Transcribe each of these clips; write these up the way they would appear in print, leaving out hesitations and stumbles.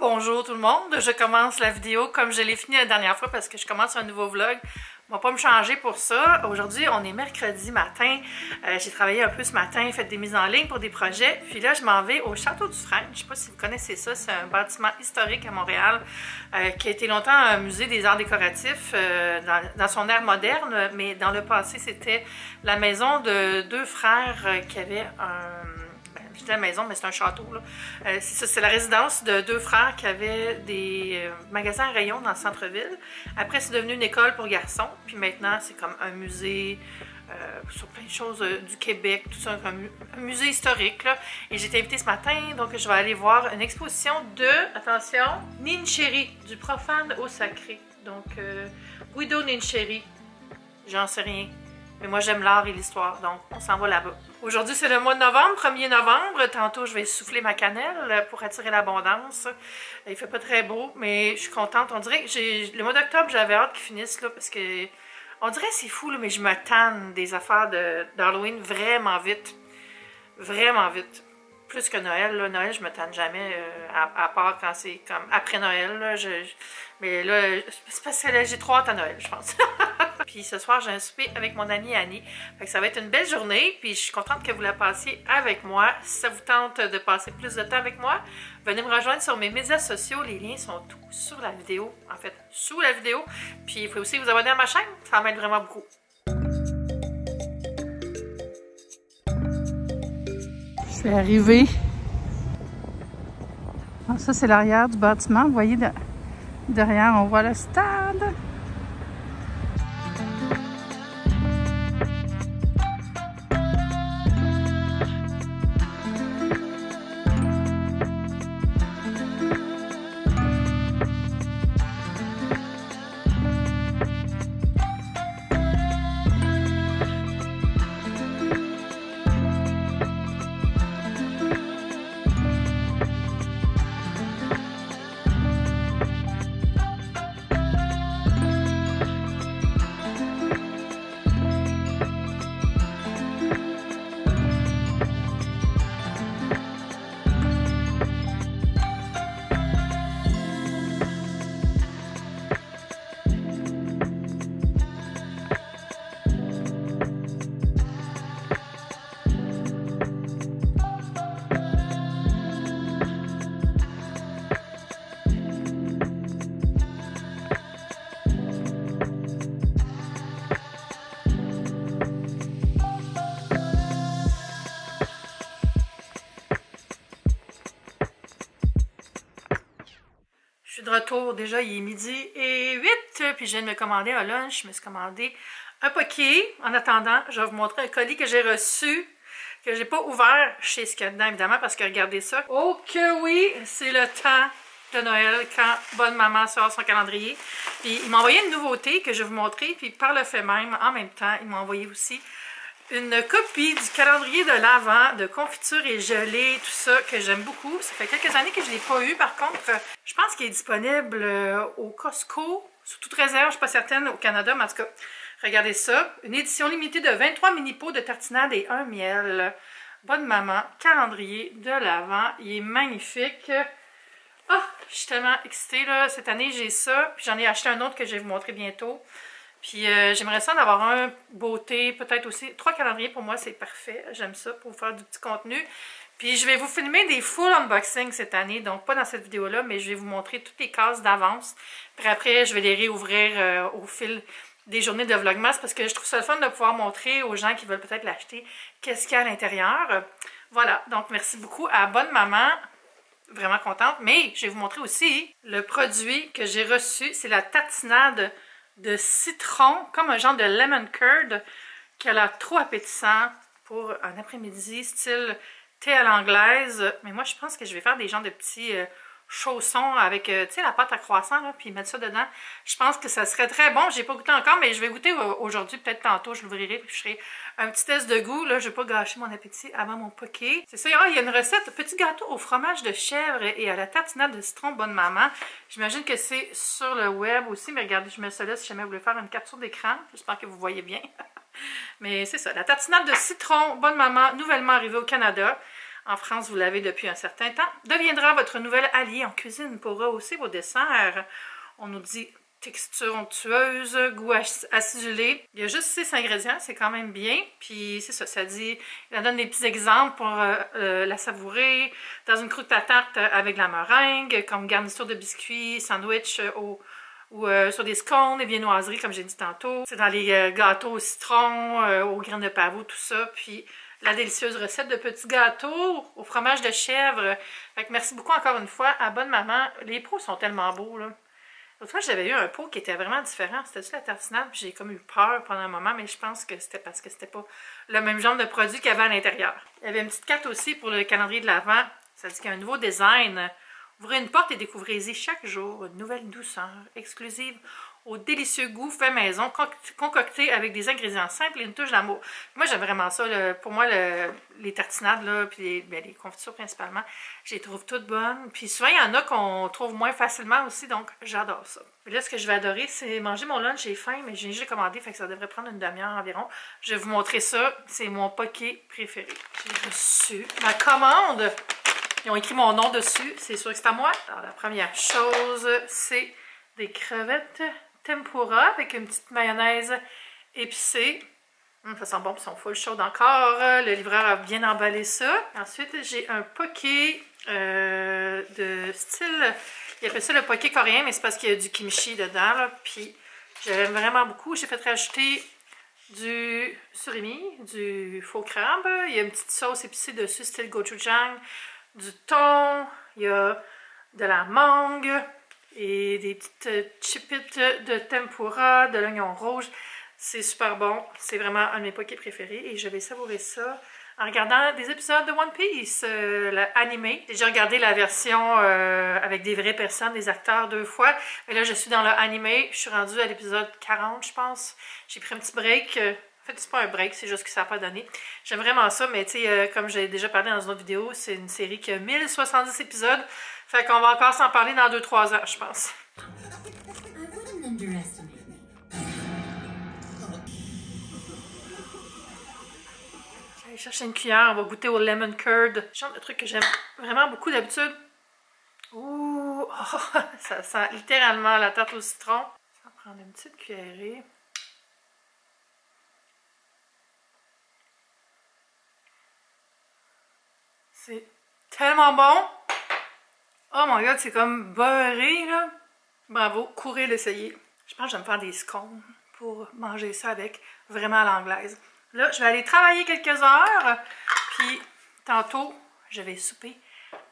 Bonjour tout le monde, je commence la vidéo comme je l'ai fini la dernière fois parce que je commence un nouveau vlog. On va pas me changer pour ça. Aujourd'hui, on est mercredi matin. J'ai travaillé un peu ce matin, fait des mises en ligne pour des projets. Puis là, je m'en vais au Château du Frêne. Je sais pas si vous connaissez ça. C'est un bâtiment historique à Montréal qui a été longtemps un musée des arts décoratifs dans son ère moderne. Mais dans le passé, c'était la maison de deux frères qui avaient un... Je dis la maison, mais c'est un château. C'est ça, c'est la résidence de deux frères qui avaient des magasins à rayons dans le centre-ville. Après, c'est devenu une école pour garçons. Puis maintenant, c'est comme un musée sur plein de choses du Québec, tout ça, un musée historique. Là. Et j'ai été invitée ce matin, donc je vais aller voir une exposition de, attention, Nincheri, du profane au sacré. Donc, Guido Nincheri, j'en sais rien. Mais moi, j'aime l'art et l'histoire, donc on s'en va là-bas. Aujourd'hui, c'est le mois de novembre, 1er novembre. Tantôt, je vais souffler ma cannelle pour attirer l'abondance. Il fait pas très beau, mais je suis contente. On dirait que le mois d'octobre, j'avais hâte qu'il finisse, là, parce que... On dirait que c'est fou, là, mais je me tanne des affaires d'Halloween vraiment vite. Vraiment vite. Plus que Noël, là. Noël, je me tanne jamais, à part quand c'est comme après Noël, là. Mais là, c'est parce que j'ai trop hâte à Noël, je pense. Puis ce soir, j'ai un souper avec mon amie Annie. Fait que ça va être une belle journée, puis je suis contente que vous la passiez avec moi. Si ça vous tente de passer plus de temps avec moi, venez me rejoindre sur mes médias sociaux. Les liens sont tous sur la vidéo, en fait, sous la vidéo. Puis il faut aussi vous abonner à ma chaîne, ça m'aide vraiment beaucoup. Je suis arrivée. Alors ça, c'est l'arrière du bâtiment. Vous voyez, derrière, on voit le stade. Je suis de retour, déjà il est midi et 8, puis je viens de me commander un lunch. Je me suis commandé un poké. En attendant, je vais vous montrer un colis que j'ai reçu, que j'ai pas ouvert chez ce qu'il y a dedans, évidemment, parce que regardez ça. Oh que oui, c'est le temps de Noël quand Bonne Maman sort son calendrier. Puis il m'a envoyé une nouveauté que je vais vous montrer, puis par le fait même, en même temps, il m'a envoyé aussi une copie du calendrier de l'Avent, de confiture et gelée, tout ça, que j'aime beaucoup. Ça fait quelques années que je ne l'ai pas eu. Par contre, je pense qu'il est disponible au Costco, sous toute réserve, je ne suis pas certaine, au Canada, mais en tout cas, regardez ça. Une édition limitée de 23 mini-pots de tartinade et un miel. Bonne Maman, calendrier de l'Avent. Il est magnifique. Ah, oh, je suis tellement excitée, là. Cette année, j'ai ça. Puis j'en ai acheté un autre que je vais vous montrer bientôt. Puis j'aimerais ça d'avoir un beauté, peut-être aussi 3 calendriers pour moi, c'est parfait. J'aime ça pour faire du petit contenu. Puis je vais vous filmer des full unboxing cette année, donc pas dans cette vidéo-là, mais je vais vous montrer toutes les cases d'avance. Puis après, je vais les réouvrir au fil des journées de Vlogmas parce que je trouve ça le fun de pouvoir montrer aux gens qui veulent peut-être l'acheter qu'est-ce qu'il y a à l'intérieur. Voilà, donc merci beaucoup à Bonne Maman. Vraiment contente. Mais je vais vous montrer aussi le produit que j'ai reçu. C'est la tartinade de citron, comme un genre de lemon curd qui a l'air trop appétissant pour un après-midi style thé à l'anglaise. Mais moi, je pense que je vais faire des genres de petits chaussons avec, tu sais, la pâte à croissant, là, puis mettre ça dedans. Je pense que ça serait très bon. J'ai pas goûté encore, mais je vais goûter aujourd'hui. Peut-être tantôt, je l'ouvrirai, puis je ferai un petit test de goût. Là, je vais pas gâcher mon appétit avant mon poké. C'est ça, il y a une recette, petit gâteau au fromage de chèvre et à la tartinade de citron Bonne Maman. J'imagine que c'est sur le web aussi, mais regardez, je mets ça là si jamais vous voulez faire une capture d'écran. J'espère que vous voyez bien. Mais c'est ça, la tartinade de citron Bonne Maman, nouvellement arrivée au Canada. en France, vous l'avez depuis un certain temps, deviendra votre nouvel allié en cuisine pour rehausser vos desserts. On nous dit texture onctueuse, goût acidulé. Il y a juste 6 ingrédients, c'est quand même bien. Puis c'est ça, ça dit, il en donne des petits exemples pour la savourer dans une croûte à tarte avec de la meringue, comme garniture de biscuits, sandwich ou sur des scones, des viennoiseries, comme j'ai dit tantôt. C'est dans les gâteaux au citron, aux graines de pavot, tout ça. Puis la délicieuse recette de petits gâteaux au fromage de chèvre. Fait que merci beaucoup encore une fois à Bonne Maman. Les pots sont tellement beaux, là. L'autre fois, j'avais eu un pot qui était vraiment différent. C'était-tu la tartinade? J'ai comme eu peur pendant un moment, mais je pense que c'était parce que c'était pas le même genre de produit qu'il y avait à l'intérieur. Il y avait une petite carte aussi pour le calendrier de l'Avent. Ça dit qu'il y a un nouveau design. Ouvrez une porte et découvrez-y chaque jour une nouvelle douceur exclusive au délicieux goût fait maison, concocté avec des ingrédients simples et une touche d'amour. Moi, j'aime vraiment ça. Pour moi, les tartinades, là, puis les confitures principalement, je les trouve toutes bonnes. Puis souvent, il y en a qu'on trouve moins facilement aussi, donc j'adore ça. Et là, ce que je vais adorer, c'est manger mon lunch. J'ai faim, mais j'ai déjà commandé, fait que ça devrait prendre une demi-heure environ. Je vais vous montrer ça. C'est mon poké préféré. J'ai reçu ma commande. Ils ont écrit mon nom dessus. C'est sûr que c'est à moi. Alors, la première chose, c'est des crevettes tempura avec une petite mayonnaise épicée. Ça sent bon, puis ils sont full chaudes encore. Le livreur a bien emballé ça. Ensuite, j'ai un poké de style... Il appelle ça le poké coréen, mais c'est parce qu'il y a du kimchi dedans. Là. Puis, j'aime vraiment beaucoup. J'ai fait rajouter du surimi, du faux crabe. Il y a une petite sauce épicée dessus, style gochujang. Du thon. Il y a de la mangue. Et des petites chipites de tempura, de l'oignon rouge. C'est super bon. C'est vraiment un de mes pokés préférés. Et je vais savourer ça en regardant des épisodes de One Piece, l'animé. J'ai regardé la version avec des vraies personnes, des acteurs 2 fois. Et là, je suis dans l'animé. Je suis rendue à l'épisode 40, je pense. J'ai pris un petit break. En fait, c'est pas un break, c'est juste que ça n'a pas donné. J'aime vraiment ça, mais tu sais, comme j'ai déjà parlé dans une autre vidéo, c'est une série qui a 1070 épisodes. Fait qu'on va encore s'en parler dans 2-3 ans, je pense. Je vais aller chercher une cuillère, on va goûter au lemon curd. C'est le truc que j'aime vraiment beaucoup d'habitude. Ouh, oh, ça sent littéralement la tarte au citron. Je vais prendre une petite cuillerée. C'est tellement bon! Oh mon god, c'est comme beurré, là. Bravo, courez l'essayer. Je pense que je vais me faire des scones pour manger ça avec, vraiment à l'anglaise. Là, je vais aller travailler quelques heures, puis tantôt, je vais souper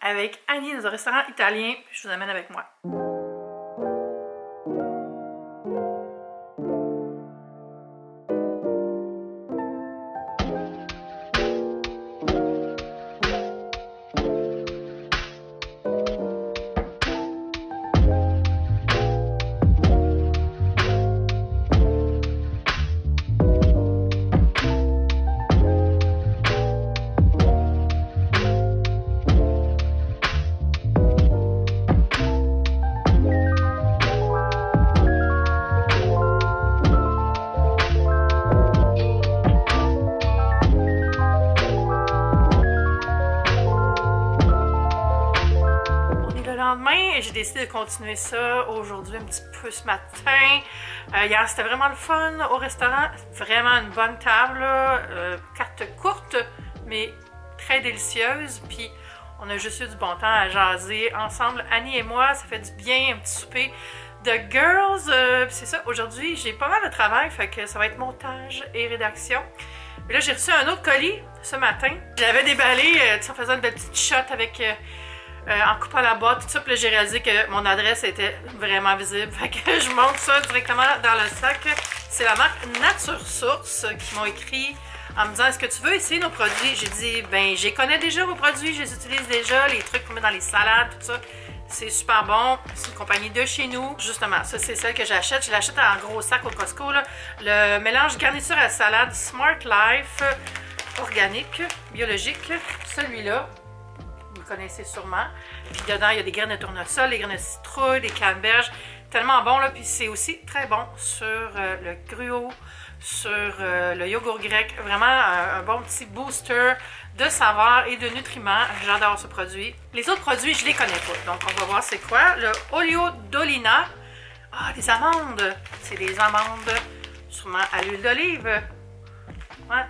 avec Annie dans un restaurant italien, puis je vous amène avec moi. J'ai décidé de continuer ça aujourd'hui un petit peu ce matin. Hier, c'était vraiment le fun au restaurant. Vraiment une bonne table. Carte courte, mais très délicieuse. Puis, on a juste eu du bon temps à jaser ensemble. Annie et moi, ça fait du bien, un petit souper de girls. C'est ça, aujourd'hui, j'ai pas mal de travail. Fait que ça va être montage et rédaction. Mais là, j'ai reçu un autre colis ce matin. Je l'avais déballé en faisant une petite shot avec... en coupant la boîte, tout ça, puis là j'ai réalisé que mon adresse était vraiment visible. Fait que je monte ça directement dans le sac. C'est la marque Nature Source qui m'ont écrit en me disant: est-ce que tu veux essayer nos produits? J'ai dit: ben, je connais déjà vos produits, je les utilise déjà, les trucs qu'on met dans les salades, tout ça. C'est super bon. C'est une compagnie de chez nous. Justement, ça, c'est celle que j'achète. Je l'achète en gros sac au Costco, là. Le mélange garniture à salade Smart Life organique, biologique. Celui-là, vous le connaissez sûrement. Puis dedans, il y a des graines de tournesol, des graines de citrouille, des canneberges. Tellement bon, là. Puis c'est aussi très bon sur le gruau, sur le yogourt grec. Vraiment un bon petit booster de saveur et de nutriments. J'adore ce produit. Les autres produits, je les connais pas. Donc, on va voir c'est quoi. Le Olio d'Olina. Ah, des amandes. C'est des amandes sûrement à l'huile d'olive. Ouais.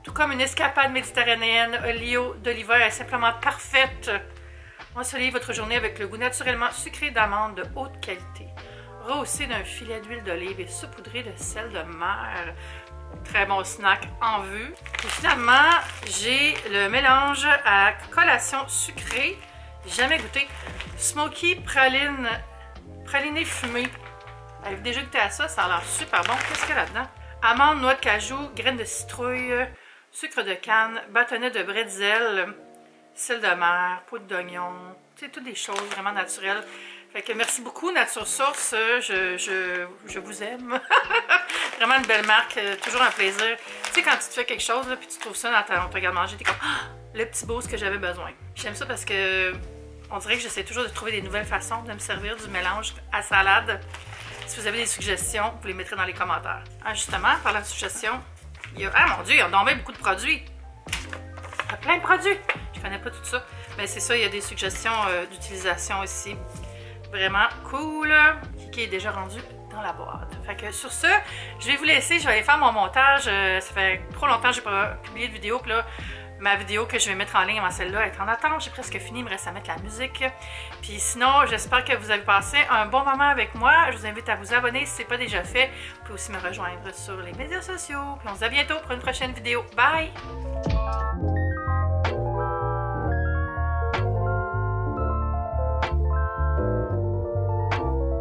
Tout comme une escapade méditerranéenne, Olio d'Oliva est simplement parfaite. Ensoleillez votre journée avec le goût naturellement sucré d'amandes de haute qualité. Rehaussé d'un filet d'huile d'olive et saupoudré de sel de mer. Très bon snack en vue. Et finalement, j'ai le mélange à collation sucrée. Jamais goûté. Smoky praline, praliné fumé. Avez-vous déjà goûté à ça? Ça a l'air super bon. Qu'est-ce qu'il y a là-dedans? Amandes, noix de cajou, graines de citrouille, sucre de canne, bâtonnet de bretzel, sel de mer, poudre d'oignon. Tu sais, toutes des choses vraiment naturelles. Fait que merci beaucoup Nature Source, je vous aime. Vraiment une belle marque, toujours un plaisir. Tu sais quand tu te fais quelque chose là, puis tu trouves ça dans ton garde-manger, t'es comme le petit boost que j'avais besoin. J'aime ça parce que on dirait que j'essaie toujours de trouver des nouvelles façons de me servir du mélange à salade. Si vous avez des suggestions, vous les mettrez dans les commentaires. Ah, justement, parlant de suggestions, il y a... Ah mon Dieu, ils ont tombé beaucoup de produits. Il y a plein de produits. Je connais pas tout ça. Mais c'est ça, il y a des suggestions d'utilisation ici. Vraiment cool, qui est déjà rendu dans la boîte. Fait que sur ce, je vais vous laisser, je vais aller faire mon montage. Ça fait trop longtemps que j'ai pas publié de vidéo, puis là, ma vidéo que je vais mettre en ligne avant celle-là est en attente. J'ai presque fini, il me reste à mettre la musique. Puis sinon, j'espère que vous avez passé un bon moment avec moi. Je vous invite à vous abonner si ce n'est pas déjà fait. Vous pouvez aussi me rejoindre sur les médias sociaux. Puis on se dit à bientôt pour une prochaine vidéo. Bye!